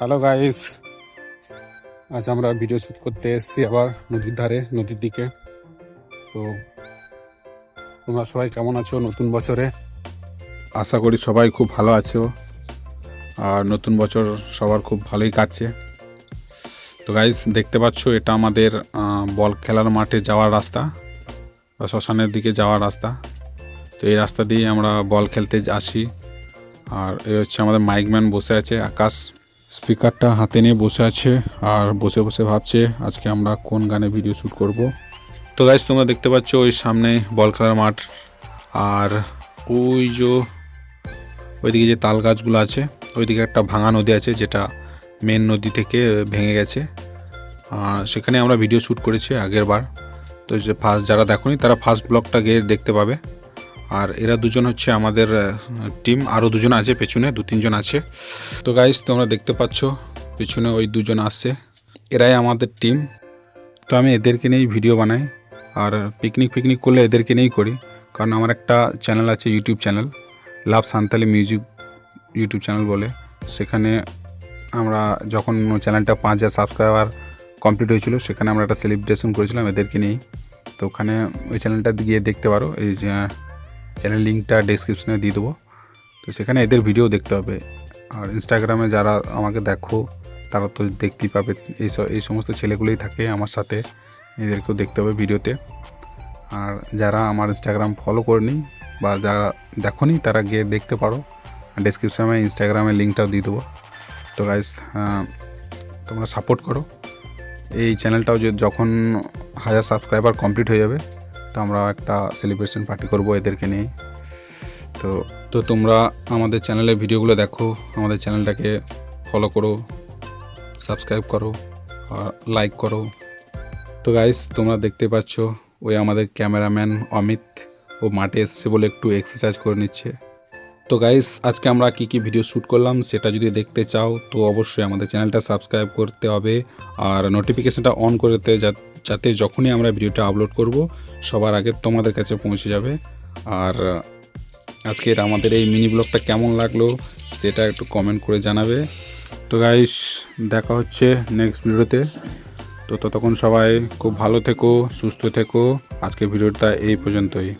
Hello guys, আজ আমরা video shoot করতে এসেছি আবার নদীর ধারে, নদীর দিকে। তো তোমরা সবাই কেমন আছো নতুন বছরে? আশা করি সবাই খুব ভালো আছো আর নতুন বছর সবার খুব ভালোই কাটছে। তো গাইস, দেখতে পাচ্ছ এটা আমাদের বল খেলার মাঠে যাওয়ার রাস্তা বা শ্মশানের দিকে যাওয়ার রাস্তা। তো এই রাস্তা দিয়ে আমরা বল খেলতে আসি। আর এই হচ্ছে আমাদের মাইকম্যান বসে আছে, আকাশ স্পিকারটা হাতে নিয়ে বসে আছে আর বসে বসে ভাবছে আজকে আমরা কোন গানে ভিডিও শ্যুট করব। তো গাইস, তোমরা দেখতে পাচ্ছ ওই সামনে বল খেলার মাঠ, আর ওইদিকে যে তাল গাছগুলো আছে, ওইদিকে একটা ভাঙা নদী আছে যেটা মেন নদী থেকে ভেঙে গেছে। আর সেখানে আমরা ভিডিও শ্যুট করেছি আগের বার। তো যে যারা দেখোনি তারা ফার্স্ট ব্লগটা গিয়ে দেখতে পাবে। আর এরা দুজন হচ্ছে আমাদের টিম, আরও দুজন আছে পেছনে, 2-3 জন আছে। তো গাইস, তোমরা দেখতে পাচ্ছ পেছনে ওই দুজন আসছে, এরাই আমাদের টিম। তো আমি এদেরকে নিয়েই ভিডিও বানাই, আর পিকনিক করলে এদেরকে নিয়েই করি। কারণ আমার একটা চ্যানেল আছে, ইউটিউব চ্যানেল, লাভ সান্তালি মিউজিক ইউটিউব চ্যানেল বলে। সেখানে আমরা যখন চ্যানেলটা 5,000 সাবস্ক্রাইবার কমপ্লিট হয়েছিল, সেখানে আমরা একটা সেলিব্রেশন করেছিলাম এদেরকে নিয়েই। তো ওখানে ওই চ্যানেলটা গিয়ে দেখতে পারো, এই চ্যানেল লিঙ্কটা ডেসক্রিপশনে দিয়ে দেবো। তো সেখানে এদের ভিডিও দেখতে হবে। আর ইনস্টাগ্রামে যারা আমাকে দেখো তারা তো দেখতেই পাবে, এই সমস্ত ছেলেগুলোই থাকে আমার সাথে, এদেরকেও দেখতে হবে ভিডিওতে। আর যারা আমার ইনস্টাগ্রাম ফলো করেনি বা যারা দেখোনি তারা গিয়ে দেখতে পারো, ডেসক্রিপশনে ইনস্টাগ্রামের লিঙ্কটাও দিয়ে দেবো। তো গাইস, তোমরা সাপোর্ট করো। এই চ্যানেলটাও যখন 1000 সাবস্ক্রাইবার কমপ্লিট হয়ে যাবে, তো আমরা একটা সেলিব্রেশন পার্টি করব এদেরকে নিয়ে। তো তোমরা আমাদের চ্যানেলের ভিডিওগুলো দেখো, আমাদের চ্যানেলটাকে ফলো করো, সাবস্ক্রাইব করো আর লাইক করো। তো গাইস, তোমরা দেখতে পাচ্ছ ওই আমাদের ক্যামেরাম্যান অমিত, ও মাঠে এসছে বলে একটু এক্সারসাইজ করে নিচ্ছে। তো গাইস, আজকে আমরা কি ভিডিও শ্যুট করলাম সেটা যদি দেখতে চাও তো অবশ্যই আমাদের চ্যানেলটা সাবস্ক্রাইব করতে হবে আর নোটিফিকেশানটা অন করতে, যাতে যখনই আমরা ভিডিওটা আপলোড করব সবার আগে তোমাদের কাছে পৌঁছে যাবে। আর আজকের আমাদের এই মিনি ব্লগটা কেমন লাগলো সেটা একটু কমেন্ট করে জানাবে। তো গাইস, দেখা হচ্ছে নেক্সট ভিডিওতে। তো ততক্ষণ সবাই খুব ভালো থেকো, সুস্থ থেকো। আজকের ভিডিওটা এই পর্যন্তই।